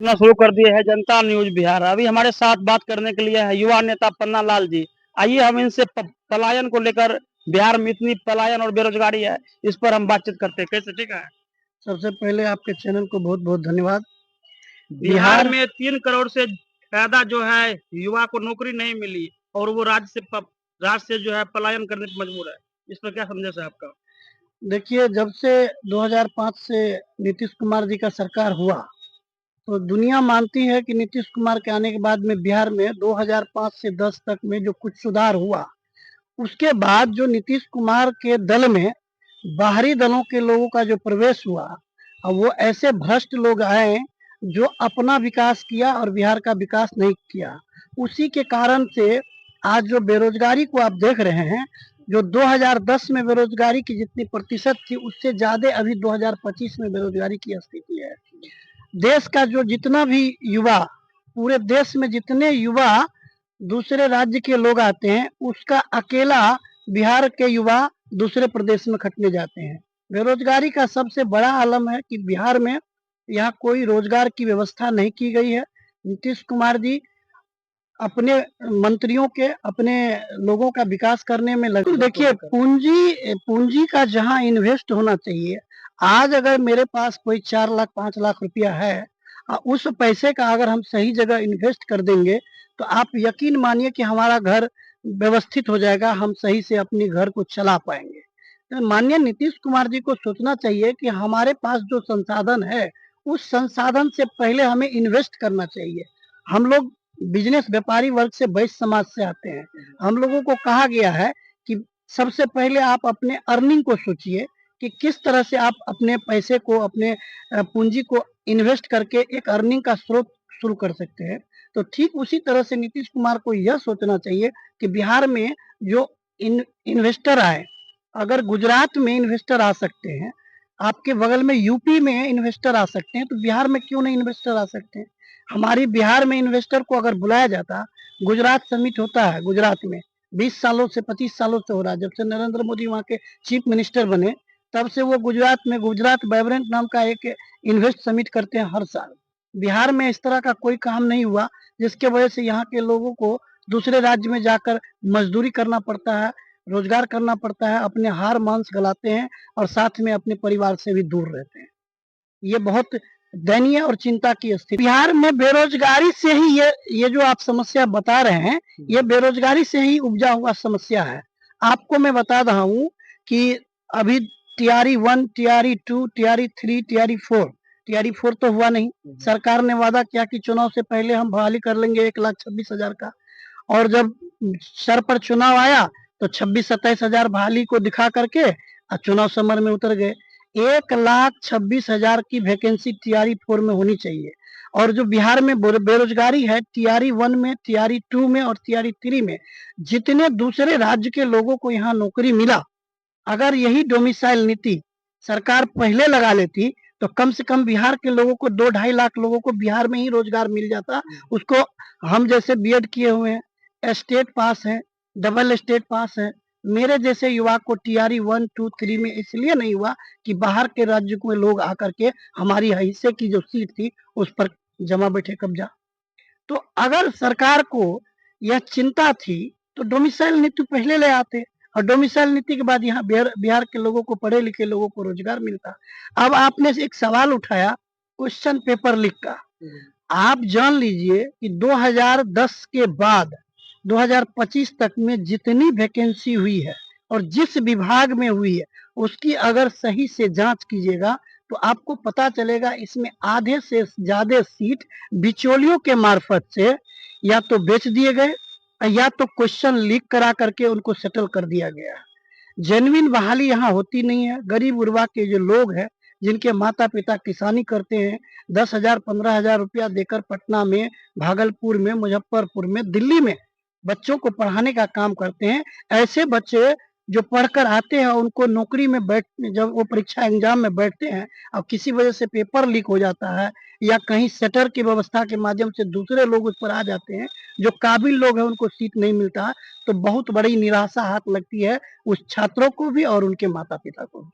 ना शुरू कर दिए है जनता न्यूज बिहार। अभी हमारे साथ बात करने के लिए है युवा नेता पन्ना लाल जी। आइए हम इनसे पलायन को लेकर, बिहार में इतनी पलायन और बेरोजगारी है, इस पर हम बातचीत करते हैं। कैसे, ठीक है? सबसे पहले आपके चैनल को बहुत बहुत धन्यवाद। बिहार में 3 करोड़ से ज्यादा जो है युवा को नौकरी नहीं मिली और वो राज्य से जो है पलायन करने पर मजबूर है। इस पर क्या संदेश है आपका? देखिए, जब से 2005 से नीतीश कुमार जी का सरकार हुआ, तो दुनिया मानती है कि नीतीश कुमार के आने के बाद में बिहार में 2005 से 10 तक में जो कुछ सुधार हुआ, उसके बाद जो नीतीश कुमार के दल में बाहरी दलों के लोगों का जो प्रवेश हुआ, अब वो ऐसे भ्रष्ट लोग आए जो अपना विकास किया और बिहार का विकास नहीं किया। उसी के कारण से आज जो बेरोजगारी को आप देख रहे हैं, जो 2010 में बेरोजगारी की जितनी प्रतिशत थी, उससे ज़्यादा अभी 2025 में बेरोजगारी की स्थिति है। देश का जो जितना भी युवा, पूरे देश में जितने युवा दूसरे राज्य के लोग आते हैं, उसका अकेला बिहार के युवा दूसरे प्रदेश में खटने जाते हैं। बेरोजगारी का सबसे बड़ा आलम है कि बिहार में यहाँ कोई रोजगार की व्यवस्था नहीं की गई है। नीतीश कुमार जी अपने मंत्रियों के, अपने लोगों का विकास करने में लगे। देखिए, पूंजी पूंजी का जहाँ इन्वेस्ट होना चाहिए, आज अगर मेरे पास कोई 4 लाख 5 लाख रुपया है, उस पैसे का अगर हम सही जगह इन्वेस्ट कर देंगे, तो आप यकीन मानिए कि हमारा घर व्यवस्थित हो जाएगा, हम सही से अपने घर को चला पाएंगे। तो माननीय नीतीश कुमार जी को सोचना चाहिए कि हमारे पास जो संसाधन है, उस संसाधन से पहले हमें इन्वेस्ट करना चाहिए। हम लोग बिजनेस व्यापारी वर्ग से, वैश्य समाज से आते हैं। हम लोगों को कहा गया है कि सबसे पहले आप अपने अर्निंग को सोचिए कि किस तरह से आप अपने पैसे को, अपने पूंजी को इन्वेस्ट करके एक अर्निंग का स्रोत शुरू कर सकते हैं। तो ठीक उसी तरह से नीतीश कुमार को यह सोचना चाहिए कि बिहार में जो इन्वेस्टर आए, अगर गुजरात में इन्वेस्टर आ सकते हैं, आपके बगल में यूपी में इन्वेस्टर आ सकते हैं, तो बिहार में क्यों नहीं इन्वेस्टर आ सकते हैं? हमारी बिहार में इन्वेस्टर को अगर बुलाया जाता, गुजरात समिट होता है गुजरात में, 20 सालों से 25 सालों से हो रहा है, जब से नरेंद्र मोदी वहाँ के चीफ मिनिस्टर बने, तब से वो गुजरात में गुजरात वाइब्रेंट नाम का एक इन्वेस्ट समिट करते हैं हर साल। बिहार में इस तरह का कोई काम नहीं हुआ, जिसके वजह से यहाँ के लोगों को दूसरे राज्य में जाकर मजदूरी करना पड़ता है, रोजगार करना पड़ता है, अपने हार मांस गलाते हैं और साथ में अपने परिवार से भी दूर रहते हैं। ये बहुत दयनीय और चिंता की स्थिति। बिहार में बेरोजगारी से ही ये जो आप समस्या बता रहे हैं, ये बेरोजगारी से ही उपजा हुआ समस्या है। आपको मैं बता रहा हूँ कि अभी TRE 1, TRE 2, TRE 3, TRE 4, TRE 4 तो हुआ नहीं। सरकार ने वादा किया कि चुनाव से पहले हम बहाली कर लेंगे 1,26,000 का, और जब सर पर चुनाव आया तो 26-27 हजार बहाली को दिखा करके चुनाव समर में उतर गए। 1,26,000 की वैकेंसी टीआरई 4 में होनी चाहिए। और जो बिहार में बेरोजगारी है, टीआरई 1 में, टीआरई 2 में और टीआरई 3 में जितने दूसरे राज्य के लोगों को यहाँ नौकरी मिला, अगर यही डोमिसाइल नीति सरकार पहले लगा लेती, तो कम से कम बिहार के लोगों को 2-2.5 लाख लोगों को बिहार में ही रोजगार मिल जाता। उसको हम जैसे बीएड किए हुए हैं, स्टेट पास है, डबल स्टेट पास है, मेरे जैसे युवा को टीआरई 1, 2, 3 में इसलिए नहीं हुआ कि बाहर के राज्य के लोग आकर के हमारी हिस्से की जो सीट थी उस पर जमा बैठे कब्जा। तो अगर सरकार को यह चिंता थी, तो डोमिसाइल नीति पहले ले आते, और डोमिसाइल नीति के बाद यहाँ बिहार के लोगों को, पढ़े लिखे लोगों को रोजगार मिलता। अब आपने एक सवाल उठाया क्वेश्चन पेपर लीक का। आप जान लीजिए कि 2010 के बाद 2025 तक में जितनी वैकेंसी हुई है और जिस विभाग में हुई है, उसकी अगर सही से जांच कीजिएगा तो आपको पता चलेगा इसमें आधे से ज्यादा सीट बिचौलियों के मार्फत से या तो बेच दिए गए, या तो क्वेश्चन लीक करा करके उनको सेटल कर दिया गया। जेन्युइन बहाली यहाँ होती नहीं है। गरीब गुरबा के जो लोग हैं, जिनके माता पिता किसानी करते हैं, 10,000 15,000 रुपया देकर पटना में, भागलपुर में, मुजफ्फरपुर में, दिल्ली में बच्चों को पढ़ाने का काम करते हैं। ऐसे बच्चे जो पढ़कर आते हैं, उनको नौकरी में जब वो परीक्षा एग्जाम में बैठते हैं और किसी वजह से पेपर लीक हो जाता है, या कहीं सेटर की व्यवस्था के माध्यम से दूसरे लोग उस पर आ जाते हैं, जो काबिल लोग हैं उनको सीट नहीं मिलता, तो बहुत बड़ी निराशा हाथ लगती है उस छात्रों को भी और उनके माता पिता को भी।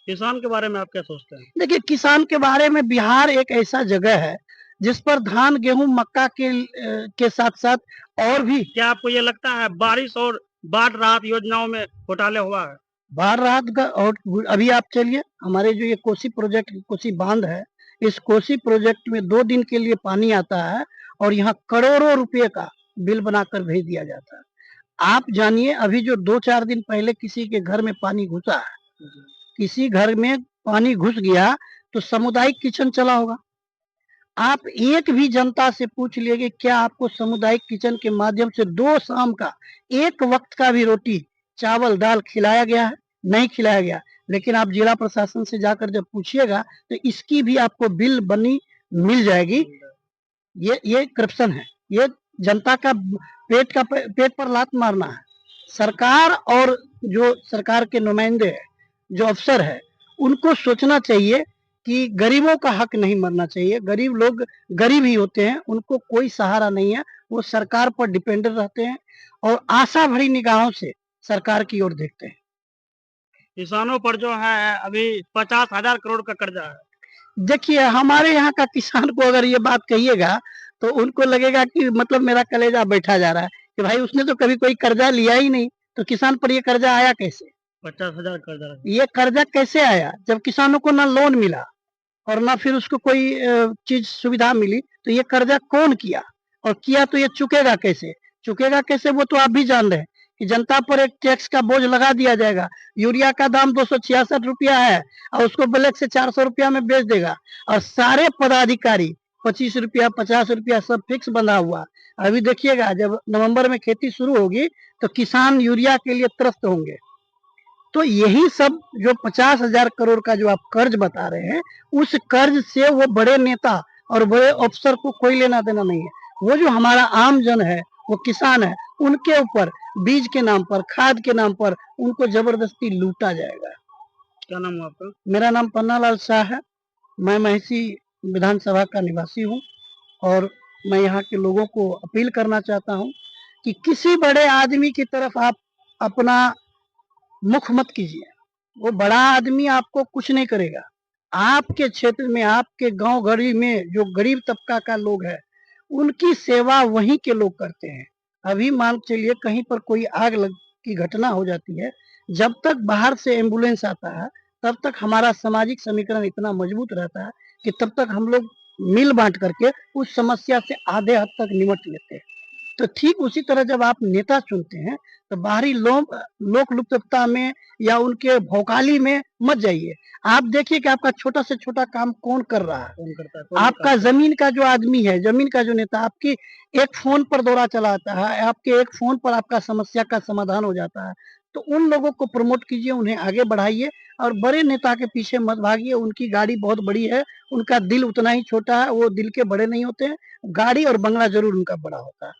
किसान के बारे में आप क्या सोचते हैं? देखिए, किसान के बारे में बिहार एक ऐसा जगह है जिस पर धान गेहूं मक्का के साथ साथ और भी क्या आपको ये लगता है बारिश और बाढ़ राहत योजनाओं में घोटाले हुआ है? बाढ़ राहत का, और अभी आप चलिए हमारे जो ये कोसी प्रोजेक्ट, कोसी बांध है, इस कोसी प्रोजेक्ट में 2 दिन के लिए पानी आता है और यहाँ करोड़ों रुपए का बिल बनाकर भेज दिया जाता है। आप जानिए अभी जो 2-4 दिन पहले किसी के घर में पानी घुसा है, किसी घर में पानी घुस गया तो सामुदायिक किचन चला होगा। आप एक भी जनता से पूछ लीजिए क्या आपको सामुदायिक किचन के माध्यम से 2 शाम का 1 वक्त का भी रोटी चावल दाल खिलाया गया है? नहीं खिलाया गया। लेकिन आप जिला प्रशासन से जाकर जब पूछिएगा तो इसकी भी आपको बिल बनी मिल जाएगी। ये करप्शन है, ये जनता का पेट पर लात मारना है। सरकार और जो सरकार के नुमाइंदे हैं, जो अफसर है, उनको सोचना चाहिए कि गरीबों का हक नहीं मरना चाहिए। गरीब लोग गरीब ही होते हैं, उनको कोई सहारा नहीं है, वो सरकार पर डिपेंडेंट रहते हैं और आशा भरी निगाहों से सरकार की ओर देखते हैं। किसानों पर जो है अभी 50,000 करोड़ का कर्जा है। देखिए हमारे यहाँ का किसान को अगर ये बात कहिएगा तो उनको लगेगा कि मतलब मेरा कलेजा बैठा जा रहा है कि भाई उसने तो कभी कोई कर्जा लिया ही नहीं, तो किसान पर ये कर्जा आया कैसे? 50,000 कर्जा है। ये कर्जा कैसे आया जब किसानों को ना लोन मिला और ना फिर उसको कोई चीज सुविधा मिली? तो ये कर्जा कौन किया और किया तो ये चुकेगा कैसे? चुकेगा कैसे वो तो आप भी जान रहे हैं कि जनता पर एक टैक्स का बोझ लगा दिया जाएगा। यूरिया का दाम 266 रुपया है और उसको ब्लैक से 400 रुपया में बेच देगा और सारे पदाधिकारी 25 रुपया 50 रुपया सब फिक्स बंधा हुआ। अभी देखिएगा जब नवंबर में खेती शुरू होगी तो किसान यूरिया के लिए त्रस्त होंगे। तो यही सब जो 50,000 करोड़ का जो आप कर्ज बता रहे हैं, उस कर्ज से वो बड़े नेता और बड़े अफसर को कोई लेना देना नहीं है। वो जो हमारा आम जन है, वो किसान है, उनके ऊपर बीज के नाम पर, खाद के नाम पर उनको जबरदस्ती लूटा जाएगा। क्या नाम हुआ आपका? मेरा नाम पन्नालाल शाह है। मैं महिषी विधानसभा का निवासी हूँ और मैं यहाँ के लोगों को अपील करना चाहता हूँ कि किसी बड़े आदमी की तरफ आप अपना मुख मत कीजिए। वो बड़ा आदमी आपको कुछ नहीं करेगा। आपके क्षेत्र में, आपके गांव गली में जो गरीब तबका का लोग है, उनकी सेवा वहीं के लोग करते हैं। अभी मान चलिए कहीं पर कोई आग लग की घटना हो जाती है, जब तक बाहर से एम्बुलेंस आता है तब तक हमारा सामाजिक समीकरण इतना मजबूत रहता है कि तब तक हम लोग मिल बांट करके उस समस्या से आधे हद तक निपट लेते हैं। तो ठीक उसी तरह जब आप नेता चुनते हैं तो बाहरी लोक लुप्तता में या उनके भौकाली में मत जाइए। आप देखिए कि आपका छोटा से छोटा काम कौन कर रहा है। कौन करता है? कौन आपका करता है? जमीन का जो आदमी है, जमीन का जो नेता आपकी एक फोन पर दौरा चलाता है, आपके एक फोन पर आपका समस्या का समाधान हो जाता है। तो उन लोगों को प्रमोट कीजिए, उन्हें आगे बढ़ाइए और बड़े नेता के पीछे मत भागिए। उनकी गाड़ी बहुत बड़ी है, उनका दिल उतना ही छोटा है, वो दिल के बड़े नहीं होते हैं। गाड़ी और बंगला जरूर उनका बड़ा होता है।